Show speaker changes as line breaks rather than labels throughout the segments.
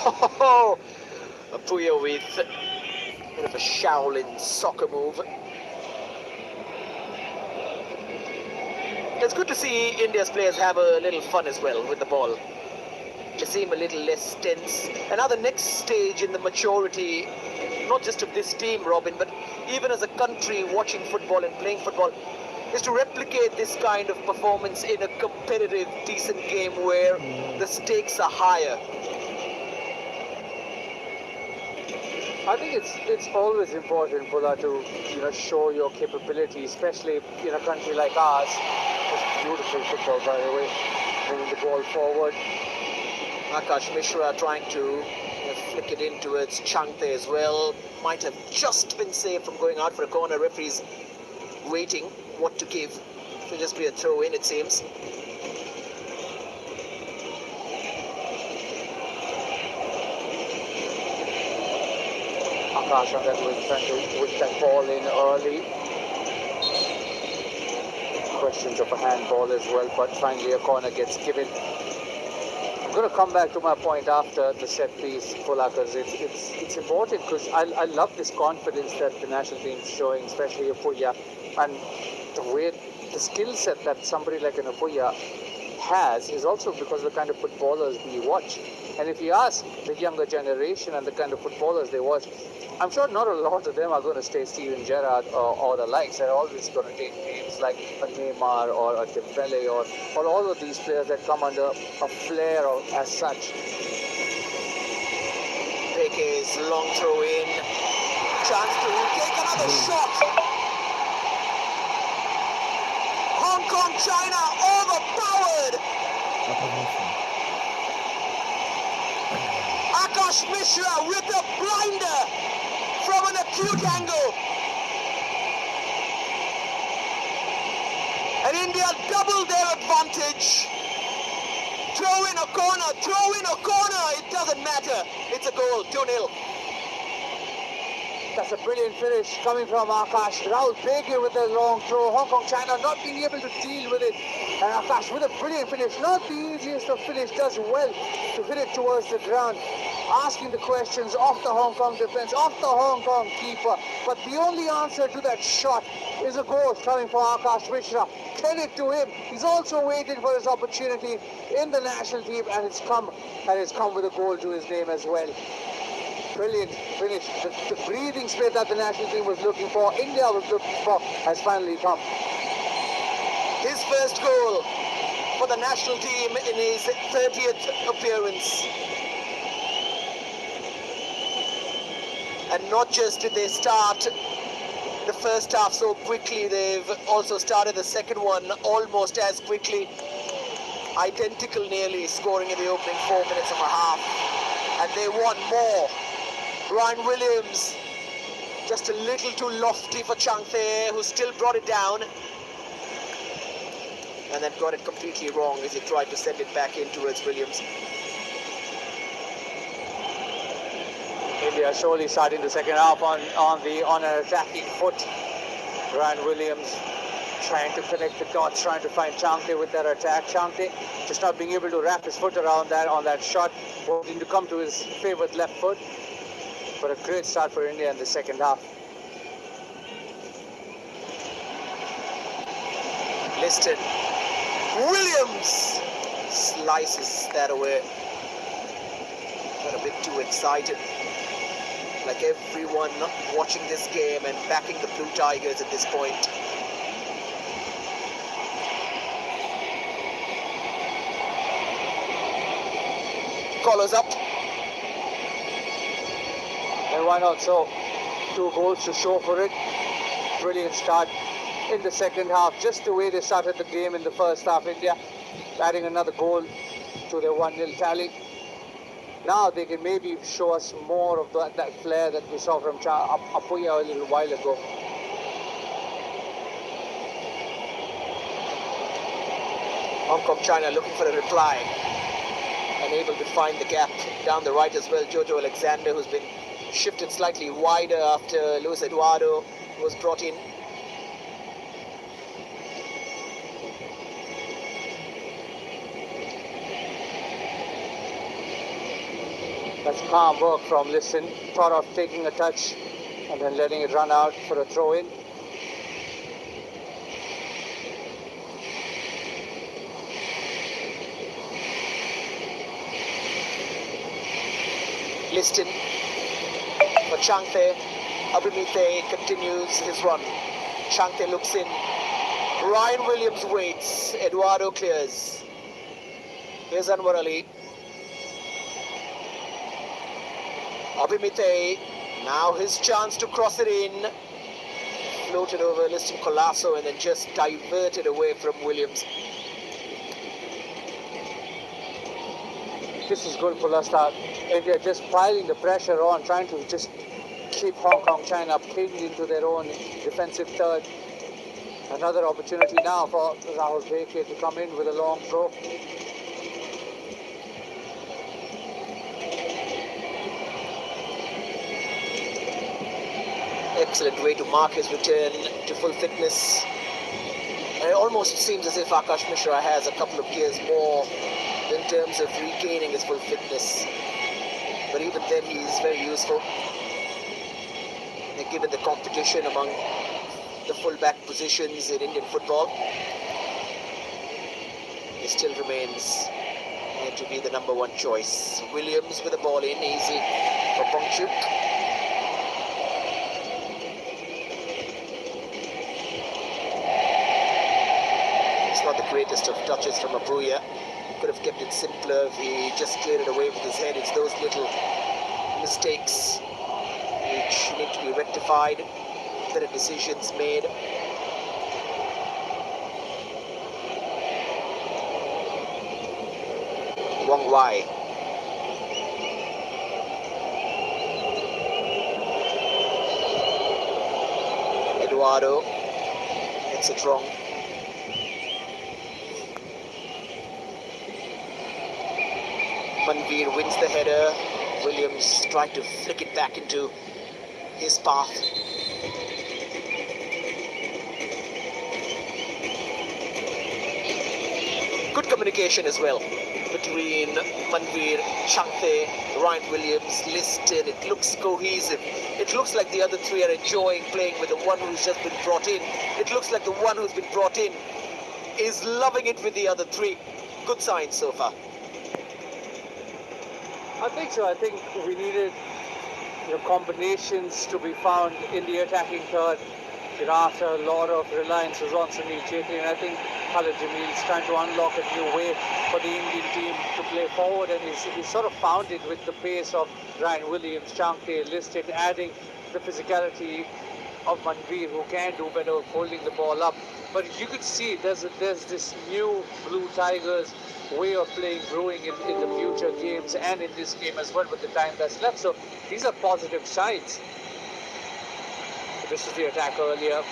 Oh, Puyo with a bit of a Shaolin soccer move. It's good to see India's players have a little fun as well with the ball. They seem a little less tense. Another next stage in the maturity, not just of this team, Robin, but even as a country watching football and playing football, is to replicate this kind of performance in a competitive, decent game where the stakes are higher.
I think it's always important, Bulla, to show your capability, especially in a country like ours. It's beautiful football, by the way, moving the ball forward.
Akash Mishra trying to flick it in towards Changte as well. Might have just been saved from going out for a corner. Referee's waiting what to give. It'll just be a throw in, it seems.
Akash on that was trying to whip that ball in early. Questions of a handball as well, but finally a corner gets given. I'm going to come back to my point after the set piece, Bulla, because it's important, because I love this confidence that the national team is showing, especially Apuya, and the skill set that somebody like an Apuya has is also because of the kind of footballers we watch. And if you ask the younger generation and the kind of footballers they watch, I'm sure not a lot of them are going to stay Steven Gerrard or the likes. They're always going to take names like a Neymar or a Dembele or all of these players that come under a flair as such.
Peke's long throw in. Chance to take another shot. Hong Kong, China overpowered. Akash Mishra with a blinder from an acute angle. And India doubled their advantage. Throw in a corner, it doesn't matter. It's a goal, 2-0.
That's a brilliant finish coming from Akash. Rahul Bege with a long throw. Hong Kong, China not being able to deal with it. And Akash with a brilliant finish. Not the easiest of finish, does well to hit it towards the ground. Asking the questions off the Hong Kong defense, off the Hong Kong keeper. But the only answer to that shot is a goal coming from Akash Mishra. Credit to him. He's also waited for his opportunity in the national team, and it's come with a goal to his name as well. Brilliant finish. The breathing space that the national team was looking for, India was looking for, has finally come.
His first goal for the national team in his 30th appearance. And not just did they start the first half so quickly, they've also started the second one almost as quickly. Identical nearly, scoring in the opening 4 minutes of a half. And they want more. Ryan Williams, just a little too lofty for Changte, who still brought it down. And then got it completely wrong as he tried to send it back in towards Williams.
India surely starting the second half on an attacking foot. Ryan Williams trying to connect the dots, trying to find Changte with that attack. Changte just not being able to wrap his foot around that on that shot, wanting to come to his favourite left foot. But a great start for India in the second half.
Liston. Williams slices that away. Got a bit too excited. Like everyone watching this game and backing the Blue Tigers at this point. Collars up.
And why not? So, 2 goals to show for it. Brilliant start in the second half. Just the way they started the game in the first half. India adding another goal to their 1-0 tally. Now they can maybe show us more of that flair that we saw from Apuya a little while ago.
Hong Kong, China looking for a reply. Unable to find the gap down the right as well. Jojo Alexander, who's been shifted slightly wider after Luis Eduardo was brought in.
That's calm work from Listen. Thought of taking a touch and then letting it run out for a throw in.
Liston for Changte. Abhimithe continues his run. Changte looks in. Ryan Williams waits. Eduardo clears. Here's Anwar Ali. Abhimithe. Now his chance to cross it in. Floated over Liston Colasso and then just diverted away from Williams.
This is good for Leicester. India just piling the pressure on, trying to just keep Hong Kong China pinned into their own defensive third. Another opportunity now for Rahul Bheke to come in with a long throw.
Excellent way to mark his return to full fitness. And it almost seems as if Akash Mishra has a couple of gears more in terms of regaining his full fitness. But even then, he is very useful. And given the competition among the full-back positions in Indian football, he still remains to be the number one choice. Williams with the ball in, easy for Bongchuk. It's not the greatest of touches from Abuya. Could have kept it simpler if he just cleared it away with his head. It's those little mistakes which need to be rectified, better decisions made. Wong Wai. Eduardo gets it wrong. Manveer wins the header. Williams tried to flick it back into his path. Good communication as well between Manveer, Changte, Ryan Williams, Liston. It looks cohesive. It looks like the other three are enjoying playing with the one who's just been brought in. It looks like the one who's been brought in is loving it with the other three. Good signs so far.
I think so. I think we needed combinations to be found in the attacking third. After a lot of reliance was on Sunil Chhetri, and I think Khalid Jamil is trying to unlock a new way for the Indian team to play forward, and he's sort of found it with the pace of Ryan Williams, Changte, Liston, adding the physicality of Manveer, who can do better holding the ball up. But you could see there's this new Blue Tigers way of playing brewing in the future games and in this game as well with the time that's left. So these are positive signs. This is the attack earlier.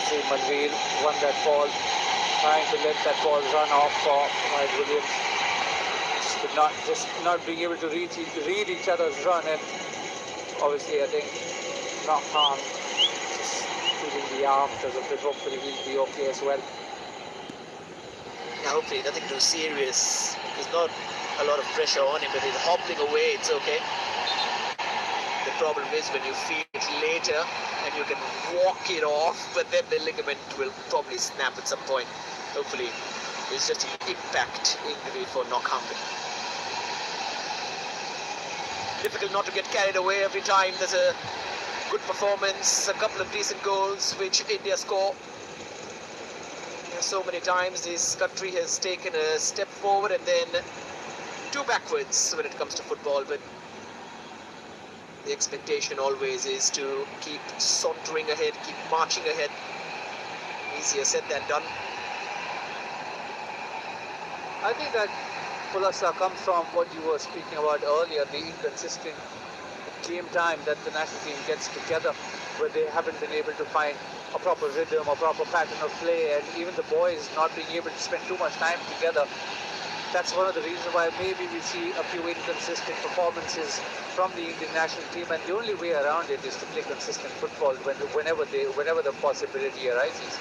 See Manveer won that ball, trying to let that ball run off for Ryan Williams. Just not being able to read each other's run, and obviously I think not harm. Just feeling the afters of it. Hopefully he'll be okay as well.
Now hopefully nothing too serious. There's not a lot of pressure on him, but he's hobbling away. It's okay. The problem is when you feel it later and you can walk it off, but then the ligament will probably snap at some point. Hopefully it's just an impact injury for Knockhamp. Difficult not to get carried away every time there's a good performance, a couple of decent goals which India score. So many times this country has taken a step forward and then two backwards when it comes to football, but the expectation always is to keep sauntering ahead, keep marching ahead. Easier said than done.
I think that Pulasa comes from what you were speaking about earlier, the inconsistent game time that the national team gets together, where they haven't been able to find a proper rhythm, a proper pattern of play, and even the boys not being able to spend too much time together. That's one of the reasons why maybe we see a few inconsistent performances from the Indian national team, and the only way around it is to play consistent football whenever the possibility arises.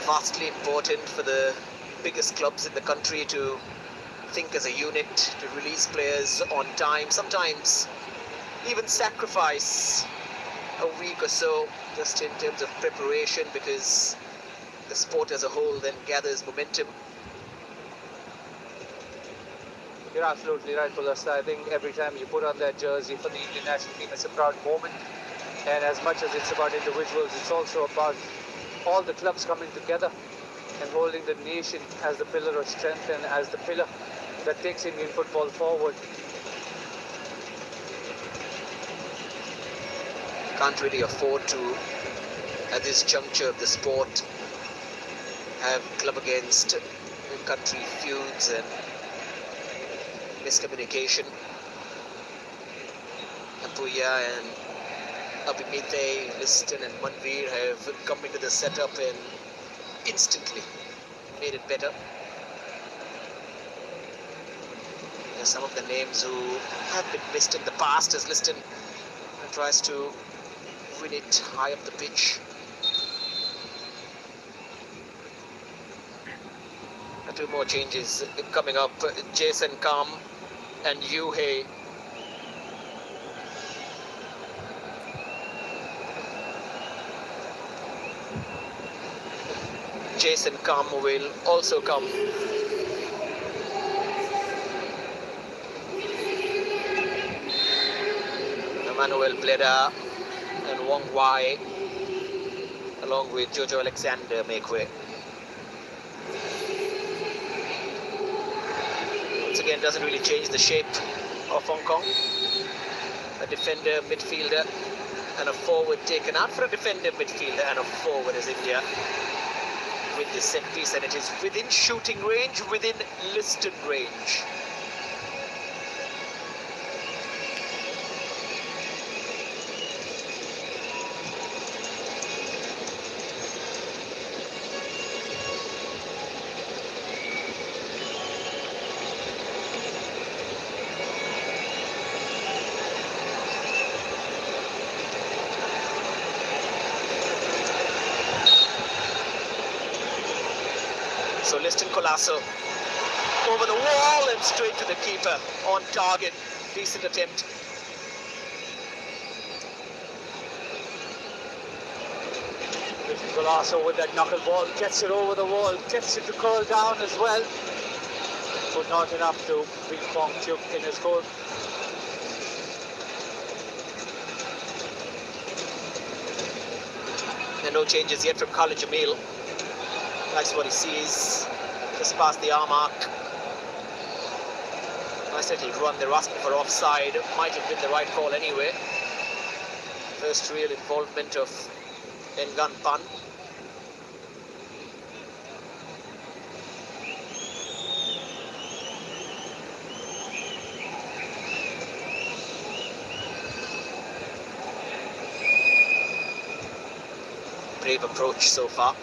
Vastly important for the biggest clubs in the country to think as a unit to release players on time, sometimes even sacrifice a week or so just in terms of preparation, because the sport as a whole then gathers momentum.
You're absolutely right, Pulasta. I think every time you put on that jersey for the Indian national team, it's a proud moment. And as much as it's about individuals, it's also about all the clubs coming together and holding the nation as the pillar of strength and as the pillar that takes Indian football forward.
Can't really afford to, at this juncture of the sport, have club against country feuds and miscommunication. Apuya and Abhimithe, Liston and Manveer have come into the setup and instantly made it better. There's some of the names who have been missed in the past as Liston tries to win it high up the pitch. Two more changes coming up. Jason Kam and Yuhei. Jason Kam will also come. Emmanuel Bleda and Wong Wai, along with Jojo Alexander, make way. Once again, doesn't really change the shape of Hong Kong. A defender, midfielder, and a forward taken out for a defender, midfielder, and a forward as India with the set piece, and it is within shooting range, within Liston range. So Liston Colasso over the wall and straight to the keeper, on target. Decent attempt.
Liston Colasso with that knuckle ball, gets it over the wall, gets it to curl down as well, but not enough to beat Fong Chuk in his goal.
And no changes yet from Khalid Jamil. That's what he sees, just past the arm arc. Nice little run, they're asking for offside, might have been the right call anyway. First real involvement of Engan Pan. Brave approach so far.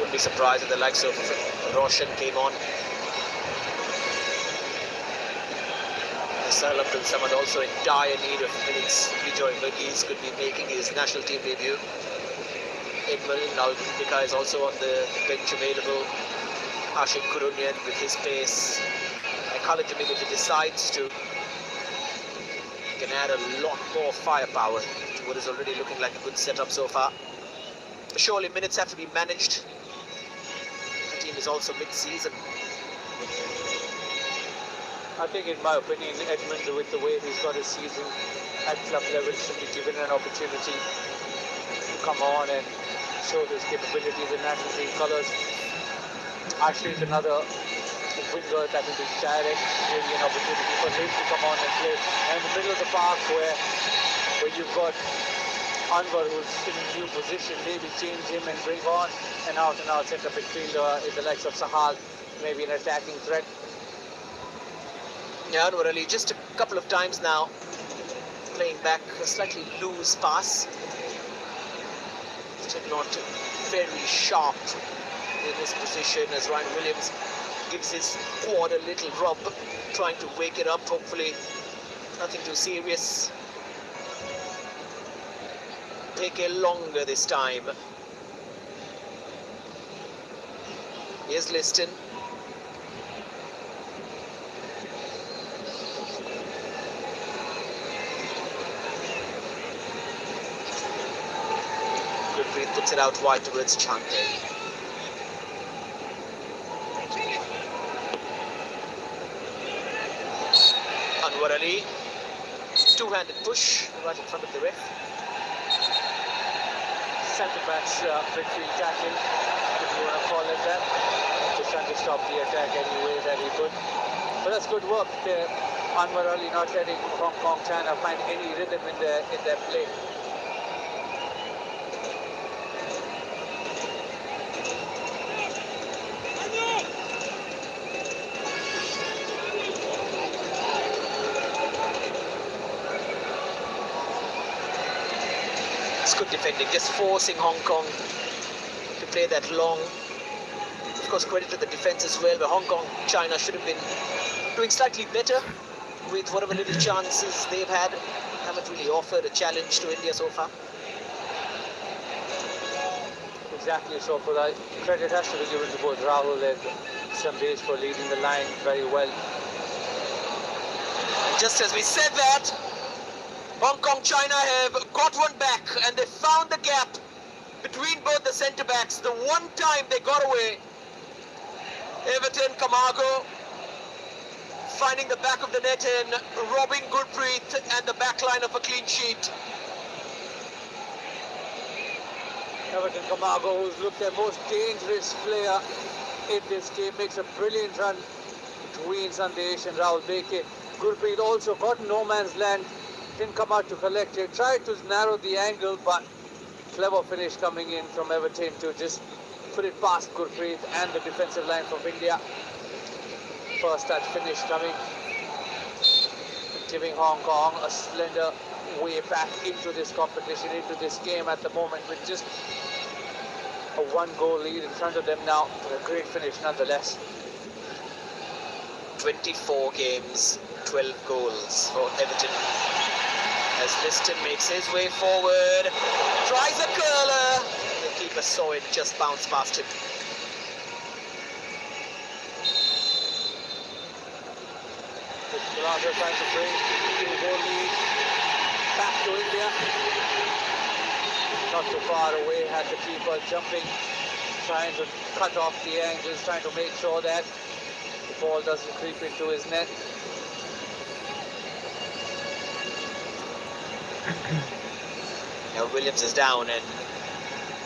Be surprised if the likes of Roshan came on. Sail Abdul Samad also in dire need of minutes. Bijoy Verghese could be making his national team debut. Edmund Nalgundika is also on the bench available. Ashik Kurunian with his pace. And Khalid Jamil, if he decides to, can add a lot more firepower to what is already looking like a good setup so far. But surely minutes have to be managed. Is also mid-season.
I think, in my opinion, Edmund, with the way he's got his season at club level, should be given an opportunity to come on and show his capabilities in national team colours. Actually, it's another winger that will be direct, really an opportunity for him to come on and play. And in the middle of the park where you've got Anwar, who's in a new position, maybe change him and bring on an out-and-out centre midfielder in the likes of Sahal, maybe an attacking threat.
Yeah, Anwar Ali, just a couple of times now, playing back a slightly loose pass. Still not very sharp in his position as Ryan Williams gives his quad a little rub, trying to wake it up, hopefully nothing too serious. Beke longer this time. Here's Liston. Gurpreet puts it out wide towards Chante. Anwar Ali, two-handed push right in front of the ref.
Setbacks, midfield tackle, if you want to call it that. Just trying to stop the attack any way that he could. But that's good work there. Anwar Ali not letting Hong Kong China find any rhythm in their play.
It's good defending, just forcing Hong Kong to play that long. Of course, credit to the defense as well, but Hong Kong, China should have been doing slightly better with whatever little chances they've had. Haven't really offered a challenge to India so far.
Exactly so, for that credit has to be given to both Rahul and Sandesh for leading the line very well.
And just as we said that, Hong Kong, China have got one back and they found the gap between both the centre-backs. The one time they got away, Everton, Camargo finding the back of the net and robbing Gurpreet and the back line of a clean sheet.
Everton Camargo, who's looked their most dangerous player in this game, makes a brilliant run between Sandesh and Rahul Beke. Gurpreet also got no man's land, didn't come out to collect it, tried to narrow the angle, but clever finish coming in from Everton to just put it past Gurpreet and the defensive line from India. First touch finish coming, giving Hong Kong a slender way back into this competition, into this game at the moment, with just a one-goal lead in front of them now, but a great finish nonetheless.
24 games, 12 goals for Everton. As Liston makes his way forward, tries a curler. The keeper saw it, just bounced past him.
Toronto trying to bring the goal lead back to India. Not too far away, had the keeper jumping, trying to cut off the angles, trying to make sure that the ball doesn't creep into his net.
Now Williams is down and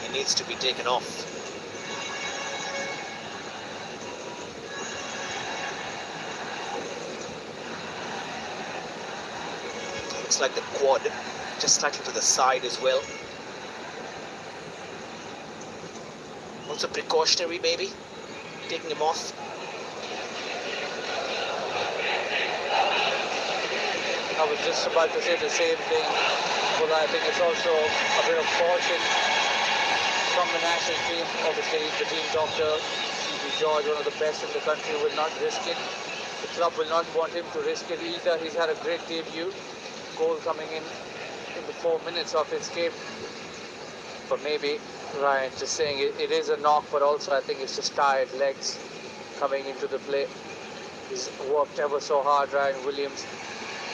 he needs to be taken off. Looks like the quad just slightly to the side as well. Also precautionary maybe, taking him off.
I was just about to say the same thing, but I think it's also a bit of caution from the national team. Obviously, the team doctor, C.B. George, one of the best in the country, will not risk it. The club will not want him to risk it either. He's had a great debut, goal coming in the 4 minutes of his game. But maybe Ryan just saying it is a knock, but also I think it's just tired legs coming into the play. He's worked ever so hard, Ryan Williams,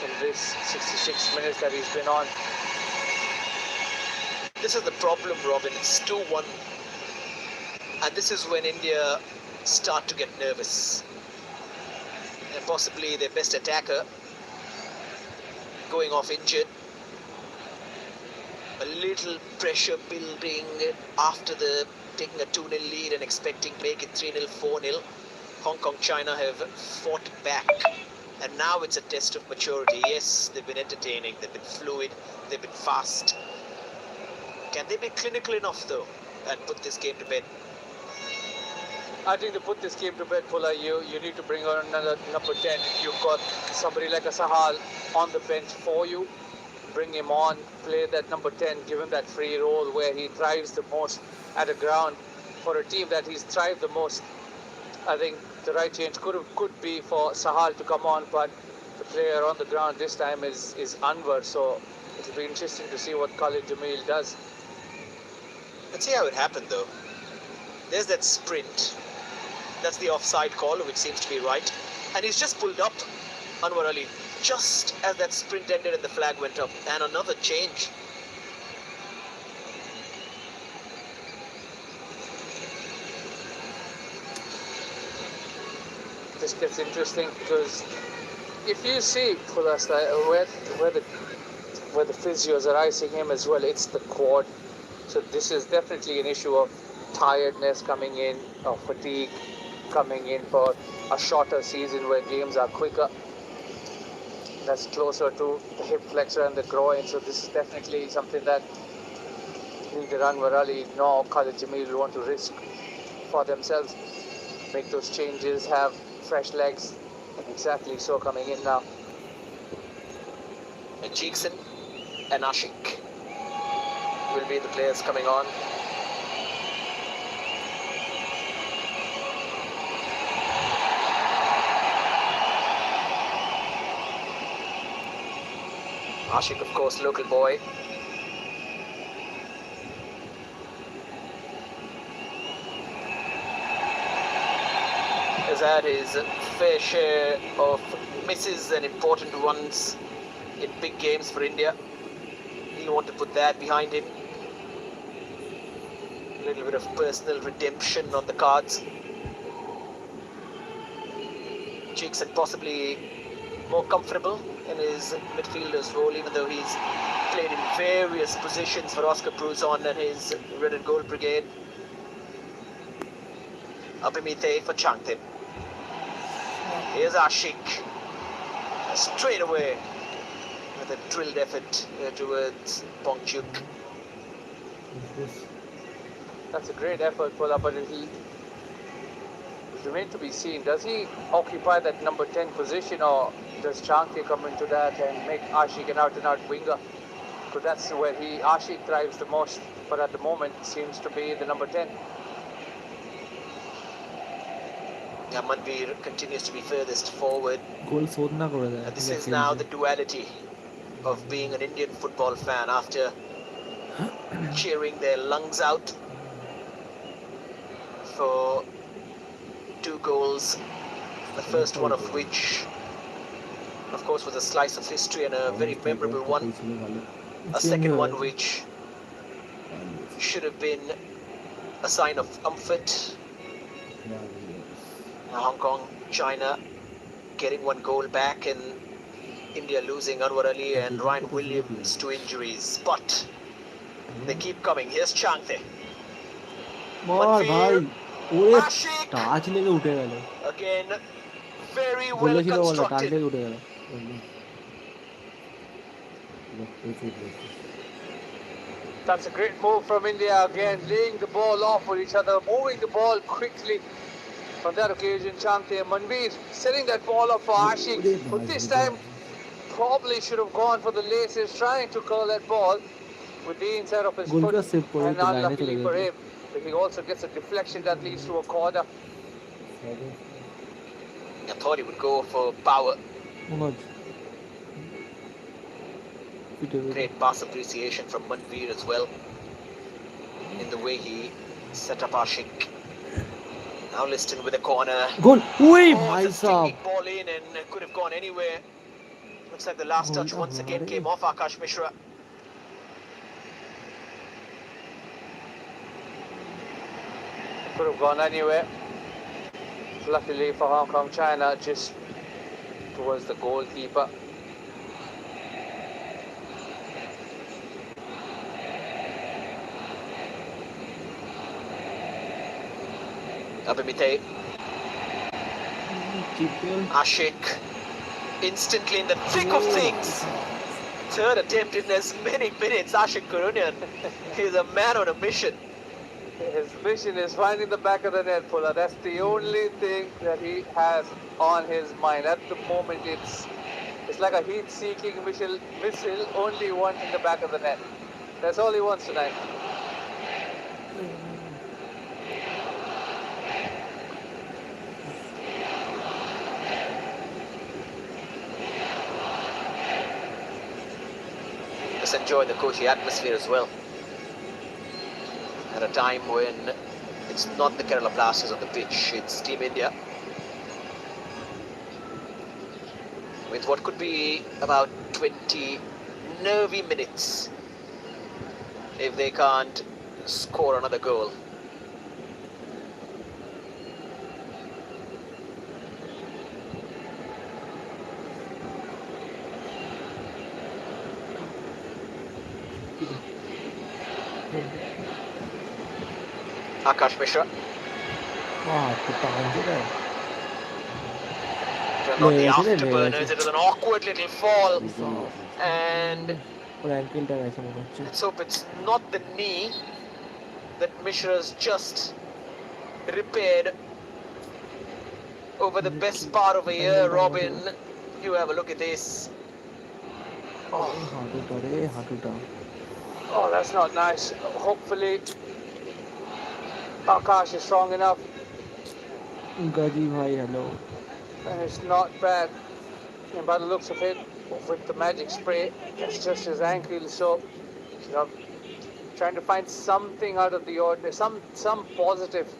in this 66 minutes that he's been on.
This is the problem, Robin. It's 2-1. And this is when India start to get nervous. And possibly their best attacker going off injured. A little pressure building after the taking a 2-0 lead and expecting to make it 3-0, 4-0. Hong Kong, China have fought back. And now it's a test of maturity. Yes, they've been entertaining, they've been fluid, they've been fast. Can they be clinical enough, though, and put this game to bed?
I think to put this game to bed, Pula, you need to bring on another number 10. If you've got somebody like a Sahal on the bench for you, bring him on, play that number 10, give him that free role where he thrives the most at the ground. For a team that he's thrived the most, I think the right change could be for Sahal to come on, but the player on the ground this time is Anwar, so It'll be interesting to see what Khalid Jamil does.
Let's see how it happened though. There's that sprint. That's the offside call, which seems to be right. And he's just pulled up Anwar Ali just as that sprint ended and the flag went up. And another change.
This gets interesting because if you see for us where the physios are icing him as well, it's the quad. So this is definitely an issue of tiredness coming in, or fatigue coming in for a shorter season where games are quicker. That's closer to the hip flexor and the groin. So this is definitely something that neither Anwar Ali nor Khalid Jamil want to risk for themselves. Make those changes, have fresh legs. Exactly so coming in now.
And Cheekson and Ashik will be the players coming on. Ashik, of course, local boy. Has had his fair share of misses and important ones in big games for India. He'll want to put that behind him. A little bit of personal redemption on the cards. Cheekson possibly more comfortable in his midfielder's role, even though he's played in various positions for Oscar Bruzon and his Red and Gold Brigade. Abhimite for Changtip. Here's Ashik. Straight away with a drilled effort towards Pongchuk.
That's a great effort, Pola, but it'll remain to be seen. Does he occupy that number 10 position, or does Changte come into that and make Ashik an out-and-out winger? Because that's where Ashik thrives the most, but at the moment seems to be the number 10.
Yeah, Manveer continues to be furthest forward.
And
This is now the duality of being an Indian football fan after cheering their lungs out for 2 goals. The first one of which, of course, was a slice of history and a very memorable one. A second one which should have been a sign of comfort. Hong Kong, China getting 1 goal back, and India losing Anwar Ali and Ryan Williams to injuries. But they keep coming. Here's Changte. Manveer, Ashik. Again, very well constructed.
That's a great move from India again, laying the ball off for each other, moving the ball quickly. On that occasion, Changte and Manveer setting that ball up for Ashik, but this time probably should have gone for the laces, trying to curl that ball with the inside of his foot, and unluckily for him, he also gets a deflection that leads to a corner.
I thought he would go for power. Great pass appreciation from Manveer as well, in the way he set up Ashik. Now Liston with a corner.
Goal!
The stinging ball in and could have gone anywhere. Looks like the last touch once again came off Akash Mishra.
Could have gone anywhere. Luckily for Hong Kong, China just towards the goalkeeper.
Abhimite. Ashik. Instantly in the thick of things. Third attempt in as many minutes. Ashik Karunian. He's a man on a mission.
His mission is finding the back of the net, Pulla. That's the only thing that he has on his mind. At the moment, it's like a heat-seeking missile, only wanting the back of the net. That's all he wants tonight.
Just enjoy the cozy atmosphere as well. At a time when it's not the Kerala Blasters on the pitch, it's Team India. With what could be about 20 nervy minutes if they can't score another goal. Akash Mishra. Turned on the afterburners. It was an awkward little fall. And let's hope it's not the knee that Mishra's just repaired over the best part of a year. Robin, you have a look at this.
Oh, that's not nice. Hopefully Akash is strong enough.
Gaji bhai, hello.
And it's not bad. And by the looks of it, with the magic spray, it's just his ankle. So, you know, trying to find something out of the ordinary, some positive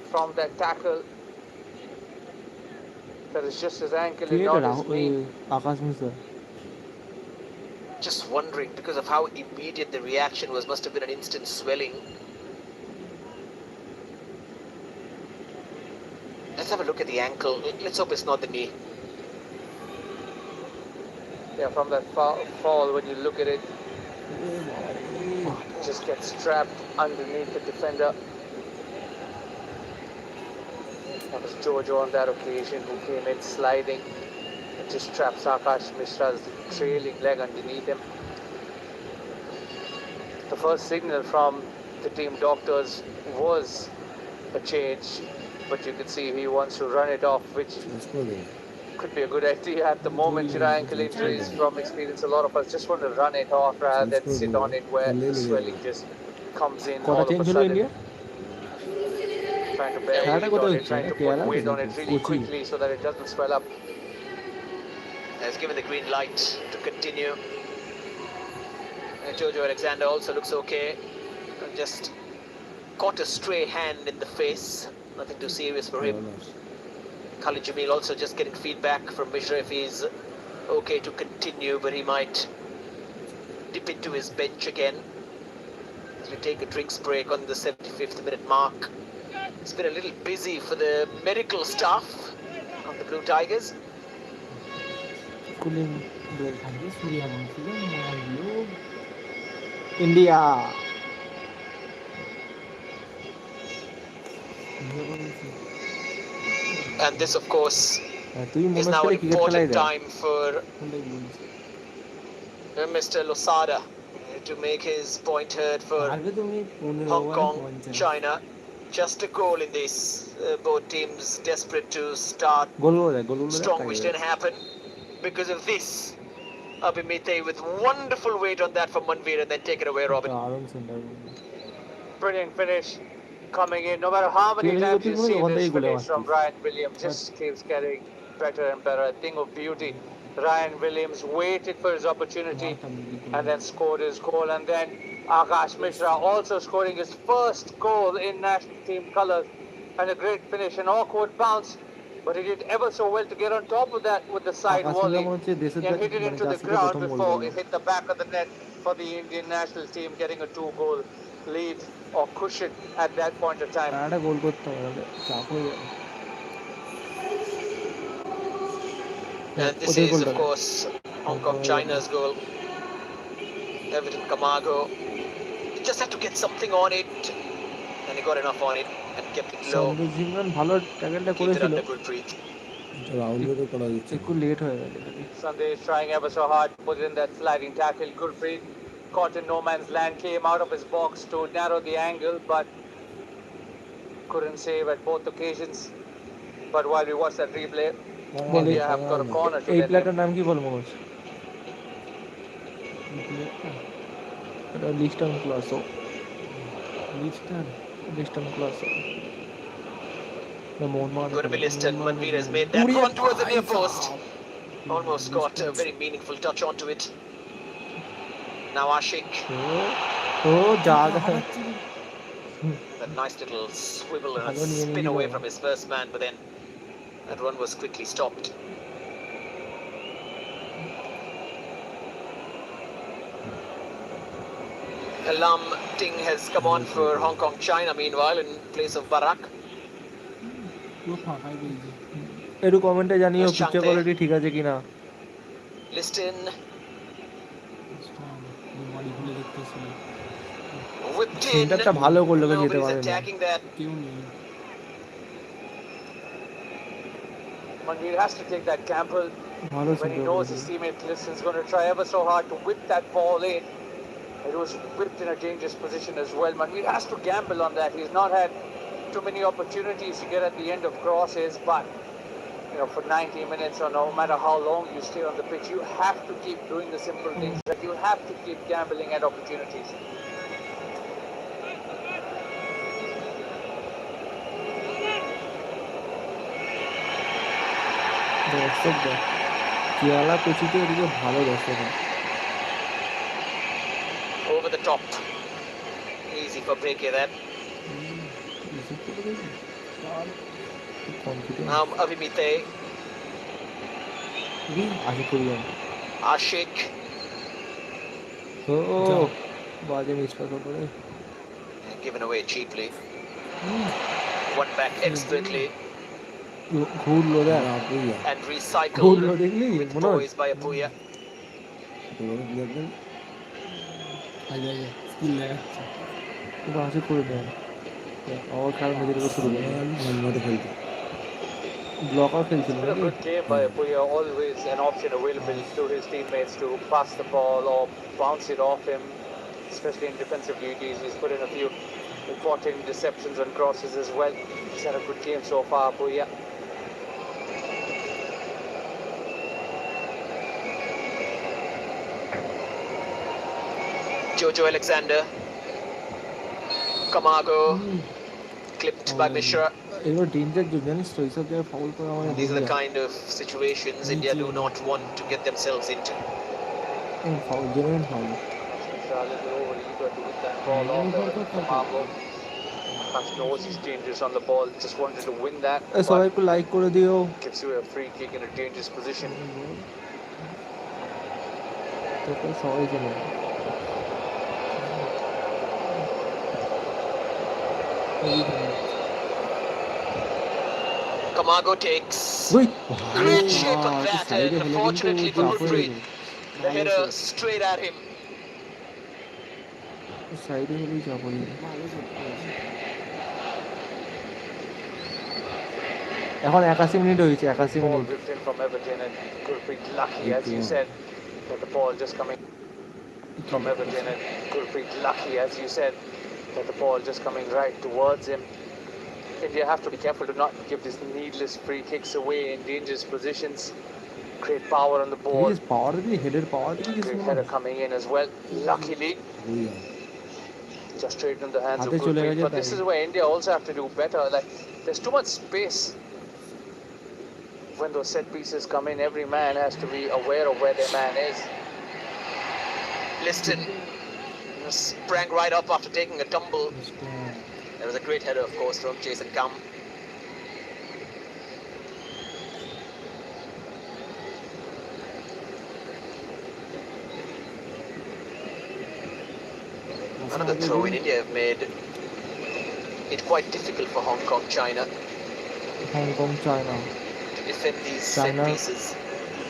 from that tackle. That is just his ankle and not his knee.
Akash Mishra.
Just wondering, because of how immediate the reaction was, must have been an instant swelling. Let's have a look at the ankle. Let's hope it's not the knee.
Yeah, from that fall, when you look at it, just gets trapped underneath the defender. That was Jojo on that occasion who came in sliding and just traps Akash Mishra's trailing leg underneath him. The first signal from the team doctors was a change, but you could see he wants to run it off, which could be a good idea at the moment. You know, ankle injuries from experience, a lot of us just want to run it off rather than sit on it where the swelling just comes in all of a sudden. Trying to bear weight on it, trying to put weight on it really quickly so that it doesn't swell up.
Has given the green light to continue. And Jojo Alexander also looks okay. Just caught a stray hand in the face. Nothing too serious for him. Khalid Jamil also just getting feedback from Mishra if he's okay to continue, but he might dip into his bench again as we take a drinks break on the 75th minute mark. It's been a little busy for the medical staff of the Blue Tigers.
India.
And this, of course, is now an important time for Mr. Losada to make his point heard for Hong Kong, China. Just a goal in this. Both teams desperate to start strong, which didn't happen because of this. Abhimite with wonderful weight on that from Manveer and then take it away, Robin.
Brilliant finish coming in. No matter how many times you see this finish from Ryan Williams, just keeps getting better and better. A thing of beauty. Ryan Williams waited for his opportunity and then scored his goal. And then Akash Mishra also scoring his first goal in national team colours. And a great finish, an awkward bounce. But he did ever so well to get on top of that with the side volley and hit it into the ground before it hit the back of the net for the Indian national team, getting a 2-goal lead or cushion at that point of time.
And this is, of course, Hong Kong China's goal. Everton Camargo. He just had to get something on it, and he got enough on it and kept it low. Kept it under good breath.
Sunday is trying ever so hard to put in that sliding tackle. Gurpreet caught in no man's land, came out of his box to narrow the angle, but couldn't save at both occasions. But while we watch that replay, India have got a corner to
their name. Liston Classo.
Going to be listed. Manveer has made that one towards the near post. Almost got a very meaningful touch onto it. Now Ashik.
ও জায়গা
That nice little swivel and a
ভালো নিয়ে
spin
নিল।
away from his first man, but then that run was quickly stopped. Lam Ting has come on for Hong Kong China meanwhile in place of Barak.
পুরো ফাঁকাই পেয়েছে
একটু কমেন্টে জানিও
Yes,
picture
Shante.
Quality ঠিক আছে কিনা।
Liston
বাড়ি খুলে দেখতেছিল
whipped in.
সেন্টারটা ভালো করলো কে যেতে
Nobody's
পারে না।
attacking that.
কেউ নেই
Manveer has to take that gamble
ভালো
when he
সেন্টার
knows
করেছে।
his teammate Liston's going to try ever so hard to whip that ball in. It was whipped in a dangerous position as well. Manveer has to gamble on that. He's not had too many opportunities to get at the end of crosses, but you know, for 90 minutes or no matter how long you stay on the pitch, you have to keep doing the simple things. That you have to keep gambling at opportunities.
দর্শক দেখ কেয়ালা কোচিতে এদিকে ভালো দর্শক
Over the top. Easy for Breke there. Now Avimite,
আশি করিয়ান
Ashik.
ও বাজে miss pass করে
Given away cheaply. One back expertly
ঘুরলো দেখ
and recycled
ঘুরলো দেখলি
with
মনে হয়
poise by Apuya.
আগে আগে স্কিল দেখাচ্ছে
কিন্তু আশি করে দেয় আবার খেলা নিজের উপর শুরু করে ব্লকার খেলছিল
It's been a
নাকি
good game by Apuya, always an option available to his teammates to pass the ball or bounce it off him, especially in defensive duties. He's put in a few important interceptions and crosses as well. He's had a good game so far, Apuya.
Jojo Alexander. Kamago. Clipped by Mishra.
এবার danger zone জানিস তো এইসব জায়গায় foul করা মানে
These are the kind of situations India do not want to get themselves into.
Foul genuine foul
He's a little over eager to win that ball off Kamago. Perhaps knows he's dangerous on the ball, just wanted to win that.
সবাই
But
একটু like করে দিও
gives you a free kick in a dangerous position.
তোকে সবাই জানে
Kamago takes.
ওই
Great shape of that,
সাইডে
and
হলে
unfortunately
কিন্তু
for Gurpreet, the header straight at him.
সাইডে হলেই চাপ হয়ে
ভালো শট করেছে
এখন 81 মিনিট হয়েছে 81
Ball
minute
whipped in from Everton and Gurpreet lucky, as you said, that the ball just coming from Everton and Gurpreet lucky, as you said, that the ball just coming right towards him. India have to be careful to not give these needless free kicks away in dangerous positions. Great power on the ball.
পাওয়ার দিয়ে হেডের পাওয়ার দিয়ে
Great header coming in as well. Luckily, just straight in the hands of
হাতে চলে
Gurpreet.
গেছে
But this
তাই।
is where India also have to do better. Like, there's too much space. When those set pieces come in, every man has to be aware of where their man is.
Liston sprang right up after taking a tumble. There was a great header, of course, from Jason Kam. Another throw in India have made it quite difficult for Hong Kong China
Hong Kong China
to defend these set
China.
pieces.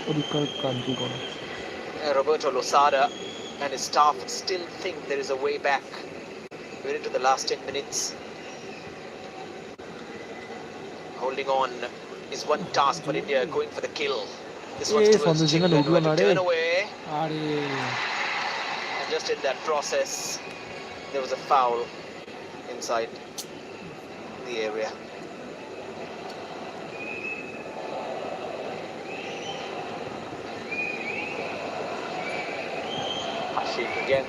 পরীক্ষার country কোন
Roberto Losada and his staff still think there is a way back. We're into the last 10 minutes. Holding on is one task for India, going for the kill. This one's
Yes,
towards
on the
Chinglen,
single
who had to
Udwanare.
turn away,
আরে
and just in that process, there was a foul inside the area.
Ashik again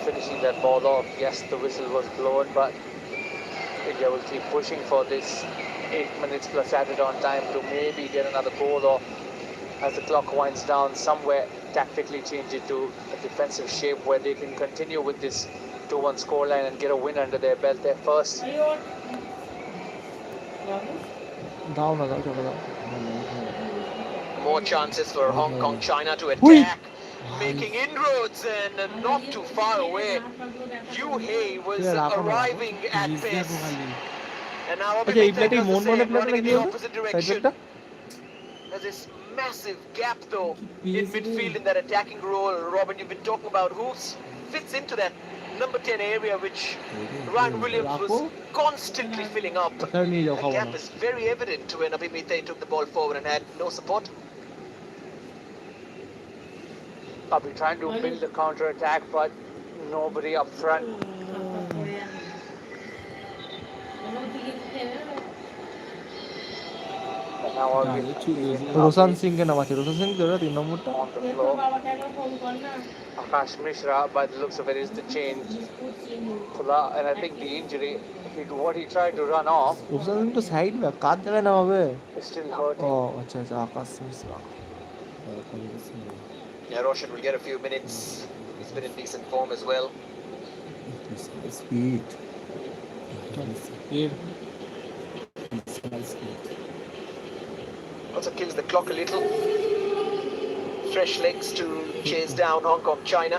finishing that ball off. Yes, the whistle was blown, but India will keep pushing for this 8 minutes plus added on time to maybe get another goal, or as the clock winds down somewhere tactically change it to a defensive shape where they can continue with this 2-1 scoreline and get a win under their belt there first.
দাও না দাও চলো দাও
More chances for Hong Kong China to
Ui.
attack, making inroads and not too far away. Yu Hei was
Yeah, রাখো না, রাখো।
arriving at
Please
pace,
দেখো খালি।
and now
আচ্ছা এই
Abhimit
প্লেটে
does the
মন মনে
same,
প্লেটটা
running in
কি
the
হলো
opposite
সাইড
direction.
প্লেটটা
There's this massive gap though in
Yes,
midfield in that attacking role. Robin, you've been talking about who fits into that number 10 area which Ryan Williams was
রাখো
constantly filling up.
ওখানে নিয়ে যাও
That
খাবো
gap
না
is very evident when Abhimit took the ball forward and had no support.
I'll be trying to build a counter attack, but nobody up front. And now I'll be
Roshan Singh কে নাম আছে রোশান সিং তো ওটা 3 নম্বরটা
on the floor. Akash Mishra, by the looks of it, is the change. Pula, and I think the injury, what he tried to run off,
Roshan Singh তো side back কার জায়গায় নাম হবে
is still
O
hurting.
আচ্ছা আচ্ছা আকাশ Mishra
Yeah, Roshan will get a few minutes. He's been in decent form as well.
Speed
এর
Also kills the clock a little. Fresh legs to chase down Hong Kong China.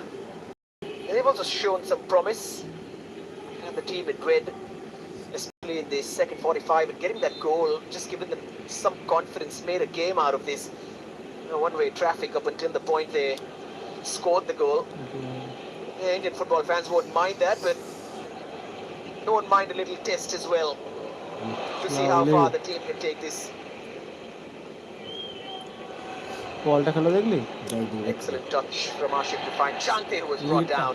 And they've also shown some promise. And the team in red, especially in the second 45, and getting that goal, just giving them some confidence, made a game out of this. One-way traffic up until the point they scored the goal. Yeah, Indian football fans won't mind that, but no one mind a little test as well to see how far the team can take this.
বলটা খেলা দেখলি
Excellent touch from Ashik to find Chante, who was brought down.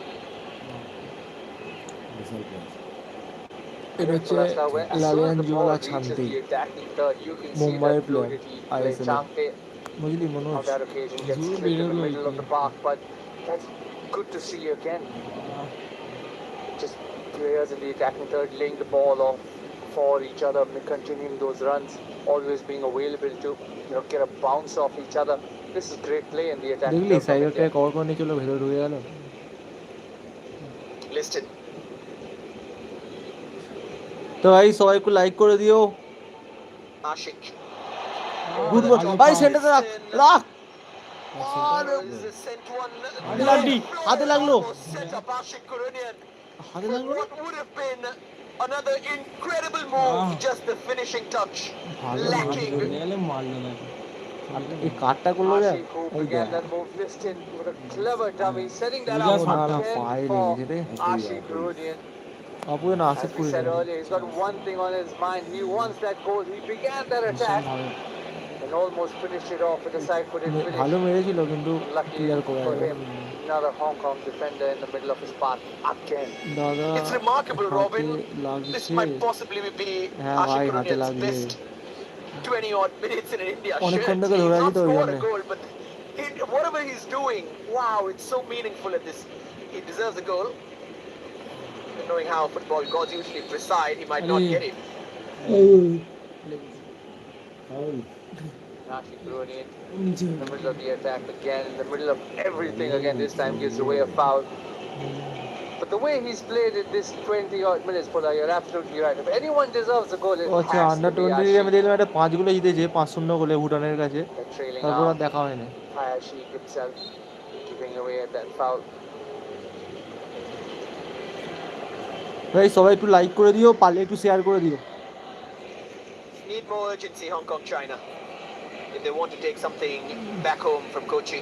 এটা হচ্ছে
Plus, now as soon as the
লালিয়ানজিওয়ালা
ball reaches
ছান্তি
the attacking third, you can see
Mumbai
that
player,
fluidity.
ISL.
Chante
বুঝলি
on
Manoj
that occasion gets split in the middle of the park, but that's good to see again. Just players in the attacking third laying the ball off for each other, continuing those runs, always being available to get a bounce off each other. This is great play in the attacking
দেখলি
third. from
সাইডটা
India.
Cover করে নিয়ে চলো ভেতরে ঢুকে গেল
Listed.
তো ভাই সবাই একটু লাইক করে দিও
Ashik.
গুড বল ভাই সেন্টারে রাখ রাখ
Sent one.
Penalty. হাতে লাগলো।
Almost set up Ashik Kurunian.
হাতে লাগলো না
What would have been another incredible move, just the finishing touch lacking.
গেলে মারলো না
এই কাটটা করলো রে
Ashik, who
এই
began
দেখ
that move, listed with a clever dummy, setting that
Yes,
up
না না
again
পায়ে
for
লেগেছে রে
Ashik Kurunian.
আপু না আসে
As we
করে
said earlier, he's got one thing on his mind. He wants that goal. He began that attack and almost finished it off with a side-footed finish.
ভালো মেরেছিল কিন্তু
Lucky
clear করে
for him, another Hong Kong defender in the middle of his path again.
দাদা
It's remarkable, Robin.
হাতে
This
লাগছে
might possibly be
হ্যাঁ
Ashik
ভাই হাতে
Kurunian's
লাগছে
best 20 odd minutes in an India shirt.
অনেকক্ষণ
He's
ধরে ধরে
not
আছি তো ওই
scored a
জন্য
goal, but whatever he's doing, wow, it's so meaningful at this. He deserves a goal. And knowing how football gods usually preside, he might not get it.
Ashik Kurunian in the middle of the attack again, in the middle of everything again. This time gives away a foul. But the way he's played in this 20-odd minutes, Pula, you're absolutely right. If anyone deserves a goal, it
ও আচ্ছা
has to
under
be
20 আমি
Ashik.
দেখলাম একটা 5 গুলো জিতেছে 5-0 গোলে ভুটানের কাছে
They're trailing
তারপর আর
out
দেখা হয়নি
by Ashik himself, giving away at that foul.
ভাই সবাই একটু লাইক করে দিও পারলে একটু শেয়ার করে দিও
Need more urgency, Hong Kong China, if they want to take something back home from Kochi.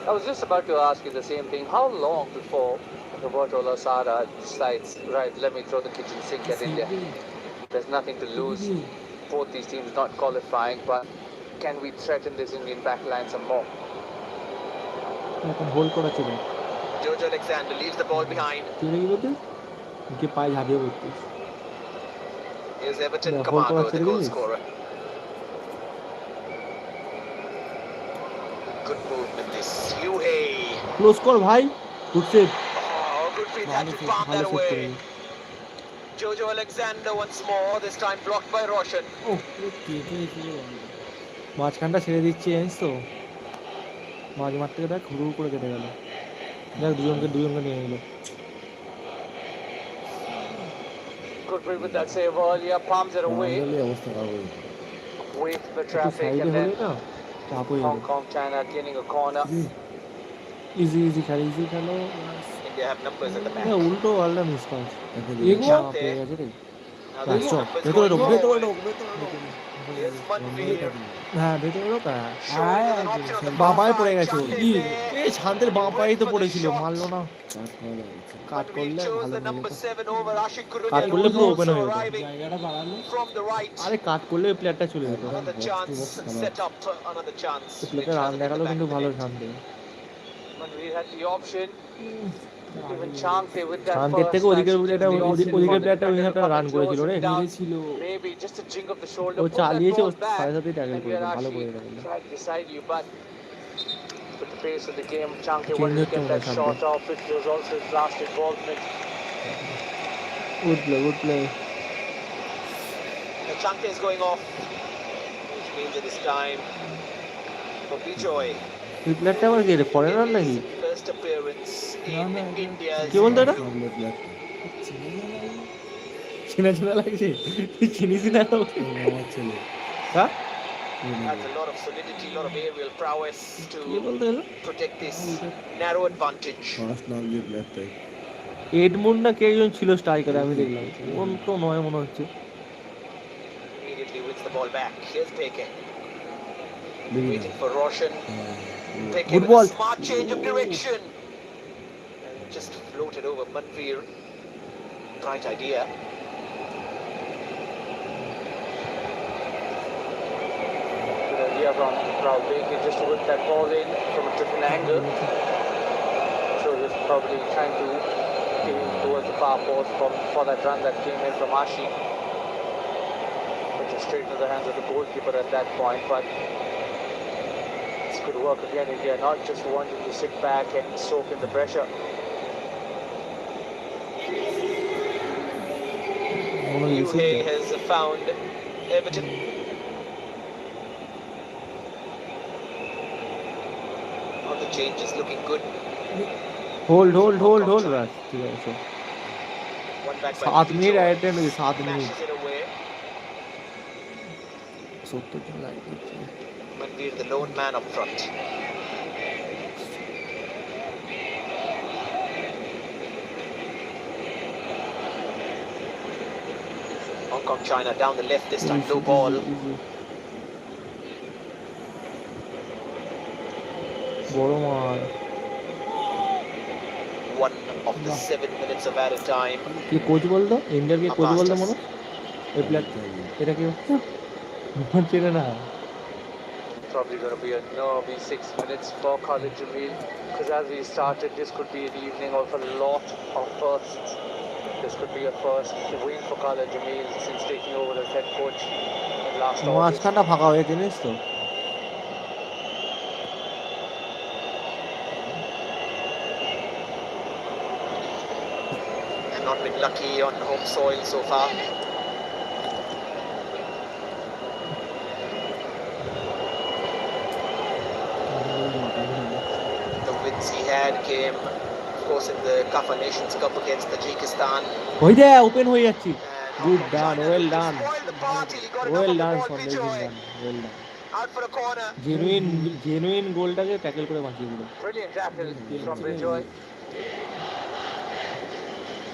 I was just about to ask you the same thing. How long before Roberto Losada decides, right, let me throw the kitchen sink at India? There's nothing to lose. Both these teams not qualifying, but can we threaten this Indian backline some more?
এখন hold করা ছিল
Jojo Alexander leaves the ball behind.
তুই কি বলতে কি পায়ে ঝাঁপিয়ে পড়তিস
Here's Everton
Yeah,
Camargo,
hold
the
on,
goal
please.
scorer. Good movement this. Yu Hei.
Close কর ভাই good save
Oh, good feet had to palm
ভালো
that
সেভ করে
away. Jojo Alexander once more, this time blocked by Roshan.
ও কেটে ছিল
মাঝখানটা ছেড়ে দিচ্ছি জানিস তো, মাঝ মাঠ থেকে দেখ হুড় করে কেটে গেল। দেখ দুজনকে নিয়ে নিল।
Good read with that save earlier, palms it away,
বাঙালি অবস্থা খারাপ হয়ে গেছে।
away from the
একটু
traffic,
সাইডে
and
হলে
then
না চাপ হয়ে
Hong
যাবে।
Kong China gaining a corner.
Easy খেলো।
India have numbers at the back.
উল্টো পাল্টা মিস পাস।
দেখো
এগো
Shot
পেয়ে
there.
গেছে রে।
Now
ব্যাস
these
চল,
numbers
ভেতরে
going
ঢোক,
forward.
ভেতরে
Here's
ঢোক।
Manveer.
হ্যাঁ ভেতরে ঢোক।
Showing with an option on the
বাঁ
far
পায়ে পড়ে
side.
গেছে ও।
Chante
E
there.
এই শান্তের বাঁ
Went
পায়েই তো
for the
পড়েছিল,
shot.
মারলো না।
কাজ করা যাচ্ছে।
কাট
Manveer
করলে
chose
ভালো
the
হয়ে
number
যেত।
7 over Ashik
cut
Kurunia, who
করলে
was
পুরো ওপেন
also
হয়ে যেত।
arriving
জায়গাটা বাড়ালো।
from the right.
আরে কাট করলে ওই প্লেয়ারটা চলে যেত।
Another chance set up, another chance.
তো
Which
প্লেয়ারটা রান
hasn't hit the
দেখালো
back
কিন্তু
of the
ভালো
net.
শান্তি।
Manveer had the option. Even Chante with that
শান্তির
first
থেকে
touch,
ওদিকের
gives
প্লেয়ারটা
the option for
ওদিকের
the
প্লেয়ারটা ওই
defender to
একটা
come
রান
and
করেছিল
close
রে।
him down.
ছিল।
Maybe just a jig of the shoulder,
ও
pull that
চালিয়েছে, ও
ball back,
সাথে সাথেই ট্যাকেল
and
করেছে, ভালো
Yarashi
করে tackle.
right beside you. But with the pace of the game, Chante
Change
wanted to
হচ্ছে
get
মনে
that
হয় শান্তি।
shot off. It was also his last involvement.
Good play.
The Chante is going off, which means it is time for Bijoy.
এই প্লেয়ারটা আমার কি রে, foreigner
In
নাকি?
his first appearance in
No,
India's
কি বলতো এটা?
সামনে ব্ল্যাকটা।
চেনা লাগছে, তুই চিনিস না ওকে?
ওর মামার ছেলে।
হ্যাঁ
has a lot of solidity, a lot of aerial prowess
কি
to
বলতে গেলো?
protect this narrow advantage.
First নাম দিয়ে ব্ল্যাকটাই।
এডমুন্ড না কে একজন ছিল স্ট্রাইকারে, আমি দেখলাম কোন তো নয় মনে হচ্ছে।
Immediately wins the ball back. Here's Peke.
দেখি না।
Waiting for Roshan. Peke
Good
with
ball.
a smart change of direction. And just floated over Manveer. Bright idea.
Good idea from Rahul Baker just to whip that ball in from a different angle. So he was probably trying to aim towards the far post for that run that came in from Ashik. Which is straight into the hands of the goalkeeper at that point. But this could work again if they are not just wanting to sit back and soak in the pressure.
Yuhei has found Everton. All the changes looking good.
Hold ব্যাস ঠিক আছে।
One back by
7 minute
Bijoy.
Attend হয়েছে, 7 minute.
Smashes it away.
70 জন like দিচ্ছে।
Manveer, the lone man up front. Hong Kong China down the left this time, low ball.
বড় মার।
One of the 7 minutes of added time.
কি coach বলতো, ইন্ডিয়ার কি coach বলতো মনে? এই প্লেয়ার এটা কি মনে চেনে না।
Probably going to be a nervy 6 minutes for Khalid Jamil, because as we started, this could be an evening of a lot of firsts. This could be a first win for Khalid Jamil since taking over as head coach in last August.
মাঝখানটা ফাঁকা হয়ে জানিস তো।
And not been lucky on home soil so far. The wins he had came, of course, in the Kafa Nations Cup against Tajikistan.
ওই দে open হয়ে যাচ্ছি।
And
Good
Hong Kong
done,
China
well
looked to
done.
spoil the party. Got it
well
off
done
the ball,
Sandesh
Bijoy.
Done, well done.
Out for a corner.
Genuine গোলটাকে tackle করে বাঁচিয়ে দিল।
Brilliant tackle from Bijoy.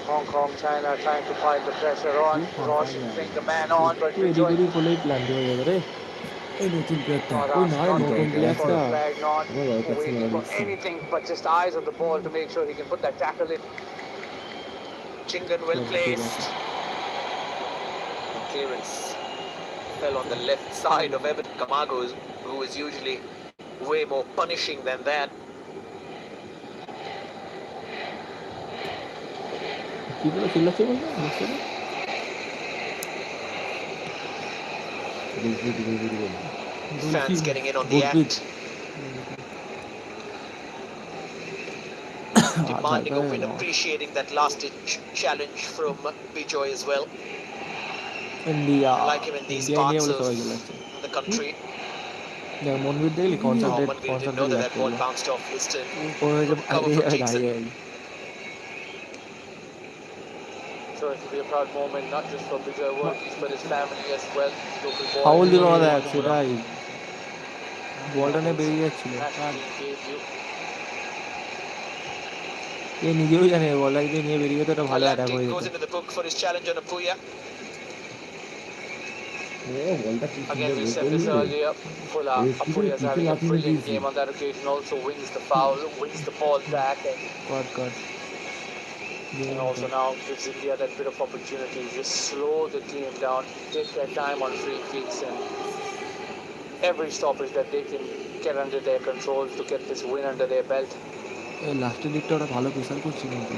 Hong Kong China trying to pile the pressure on. Rosh bring the man on, but
তুই এদিক
Bijoy
ওদিক হলেই plan হয়ে যাবে রে।
এই নতুন প্লেয়ারটা।
not
ওই
asked,
না রে,
not
নতুন
waiting for
প্লেয়ারটা।
a flag, not
Well, that's
waiting
another
for
reason.
anything, but just eyes on the ball to make sure he can put that tackle in.
Chingan well placed. Clearance fell on the left side of Everton Kamago, who is usually way more punishing than that.
কি বলে চিল্লাচ্ছে বলতো বুঝতে না।
Fans getting in on the act. Demanding a win, appreciating that last-ditch challenge from Bijoy as well.
India
I like him in these
India
parts
বলে
of
সবাই চিল্লাচ্ছে।
the country.
দেখ মনবির দেখলি concentrate
Manveer didn't know that that ball
concentrate
bounced off Liston.
ও হয়েছে
Good cover from Jason.
দাঁড়িয়ে
So it will be a proud moment, not just for Vijay Workis, but his family as well. Local boy.
Foul দিল না দেখ সেটাই বলটা নিয়ে বেরিয়ে যাচ্ছিল
National debut.
এ নিজেও জানে বলটা যদি নিয়ে বেরিয়ে যেত একটা ভালো অ্যাটাক হয়ে
Latty
যেত
goes into the book for his challenge on Apuya.
ও বলটা কি
Again, we said this earlier. Fuller, Apuya is having a brilliant game on that occasion. Also wins the foul, wins the ball back,
caught
and also now gives India that bit of opportunity. Just slow the team down, take their time on free kicks, and every stoppage that they can get under their control to get this win under their belt.
এই লাস্টের দিকটা ওরা ভালো pressure করছে কিন্তু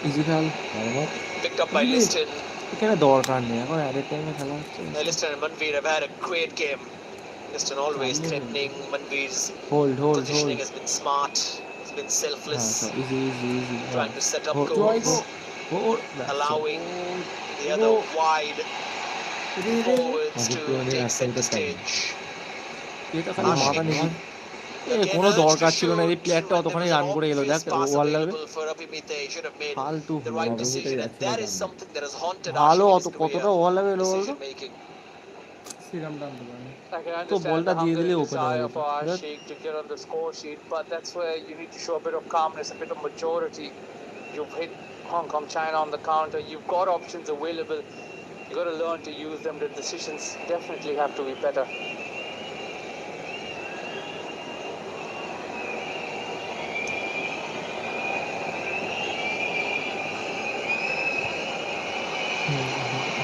easy খেল
Picked up by Liston.
এখানে দরকার নেই এখন অ্যাডের টাইমে খেলা হচ্ছে
Liston and Manveer have had a great game. Liston always threatening. Manveer's
hold
positioning has been smart. He's been selfless,
easy
trying to set up
Hold.
goals, allowing the other wide forwards to take center stage.
এটা খালি মাথা নিয়ে কোনো দরকার ছিল না এই প্লেয়ারটা অতখানি রান করে এলো দেখ ওয়াল লাগবে ফালতু ভালো অত কতটা ওয়াল লাগবে এলো বলতো
সিরাম টানতে পারে
I can
তো
understand
বলটা
the
দিয়ে
hunger
দিলে
and
ওপেন
desire
হয়ে
for our
যেত
Sheikh to get on the score sheet, but that's where you need to show a bit of calmness, a bit of maturity. You've hit Hong Kong, China on the counter. You've got options available. You've got to learn to use them. The decisions definitely have to be better.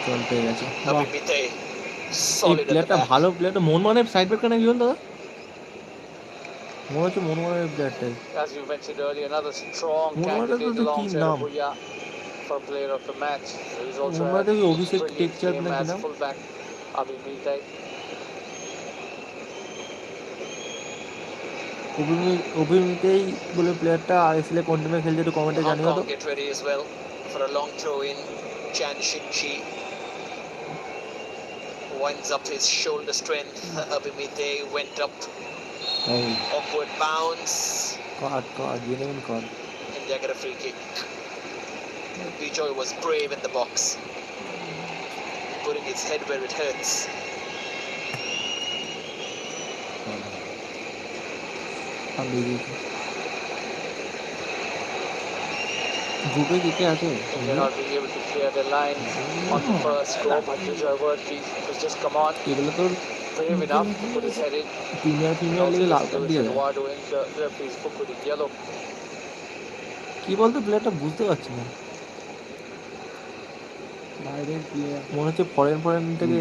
চল পেয়ে গেছে
Abhimite,
এই
solid at the
প্লেয়ারটা
back.
ভালো প্লেয়ারটা মন মানে side back কেন কি বল দাদা মনে হচ্ছে মন মানে প্লেয়ারটাই
As you mentioned earlier, another strong
Mohammad
candidate
Azhar ki
alongside
naam?
Abuya for player of the match. He's also
Mohammad
had
Azhar
a
Abhishek
brilliant
Tekchand
game
na ki
as
naam?
fullback. Abhimite.
অভিমিতেই বলে প্লেয়ারটা ISL এ কোন টিমে খেলছে একটু কমেন্টে
Hong
জানিও তো
Kong get ready as well for a long throw in. Chan Shinchi winds up his shoulder strength. Abhimite went up, awkward bounce.
Cut genuine cut
India get a free kick. Bijoy was brave in the box, putting his head where it hurts.
আমি দিয়েছি গ্রুপে কি কে আছে
They're not being able to clear the line on the first go, but Vijay Workis has just come on,
এগুলো তোর
brave enough to put his head in.
Premier
Also,
লিগে লাল card
Lewis
দিয়ে দেয়
Eduardo in the referee's book with a yellow.
কি বলতো প্লেয়ারটা বুঝতে পারছি না
বাইরের প্লেয়ার
মনে হচ্ছে ফরেন থেকে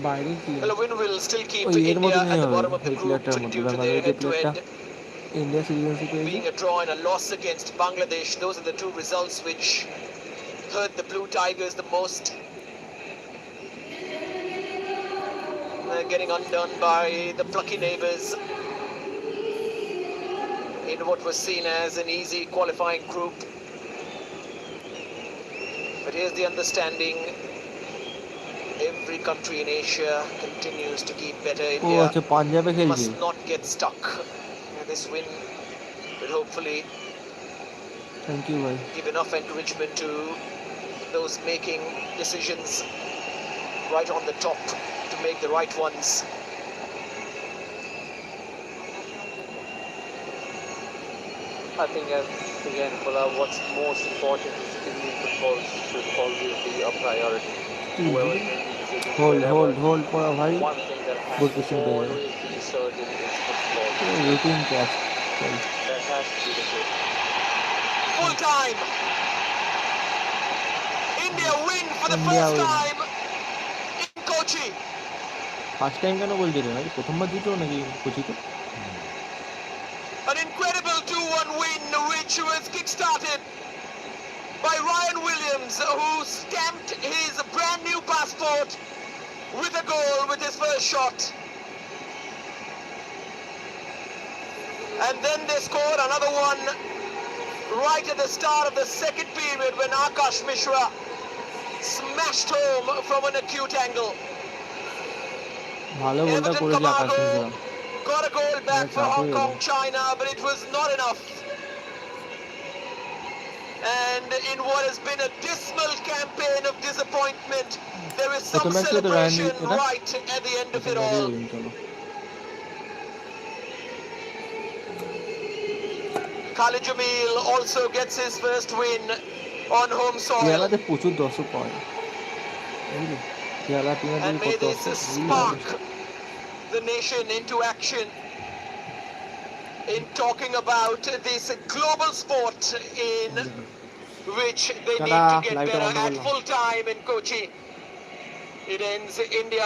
বাইরের player
Well, a win will still keep
ওই এর
India
মধ্যে
at
নিয়ে
the
হবে
bottom of the
ওই
group
প্লেয়ারটার মধ্যে
due to
বাংলাদেশের
their
যে প্লেয়ারটা
head-to-head.
ইন্ডিয়া সিটিজেনশিপ পেয়েছে
Being a draw and a loss against Bangladesh, those are the two results which hurt the Blue Tigers the most. They're getting undone by the plucky neighbours in what was seen as an easy qualifying group. But here's the understanding. Every country in Asia continues to keep better.
ও
India
আচ্ছা পাঞ্জাবে খেলছে
must not get stuck. This win will hopefully
thank you ভাই
give enough encouragement to those making decisions right on the top to make the right ones.
I think, again, what's most important is Indian football should always be a priority. Whoever may be decisions,
hold পড়া ভাই
one thing that
Good
has
question,
to
Dave.
always be certain is football.
Routine catch
That has to be the case.
Full time. India win for the
India
first
win.
time in Kochi.
First time কেন বলছি রে নাকি প্রথমবার জিতো নাকি কোচিতে
An incredible 2-1 win which was kick-started by Ryan Williams, who stamped his brand new passport with a goal with his first shot. And then they scored another one right at the start of the second period when Akash Mishra smashed home from an acute angle.
ভালো গোলটা
Everton
করেছে আকাশ Mishra.
Camargo got a goal back
Yeah,
for
চাপ
Hong
হয়ে
Kong,
গেল।
China, but it was not enough. And in what has been a dismal campaign of disappointment, there is some
প্রথম match থেকে তো Ryan
celebration
এটা
right at the end of
প্রথম
it
ম্যাচই
all.
দিন চলো।
Khalid Jamil also gets his first win on home soil.
কেরালাতে প্রচুর দর্শক পাওয়া যায় বুঝলি কেরালা টিমের
And
দিকে
may
কত
this
দর্শক
spark the nation into action in talking about this global sport in which they need
tata
to get
লাইভটা
better
বন্ধ
at
করলাম
full time in Kochi. It ends India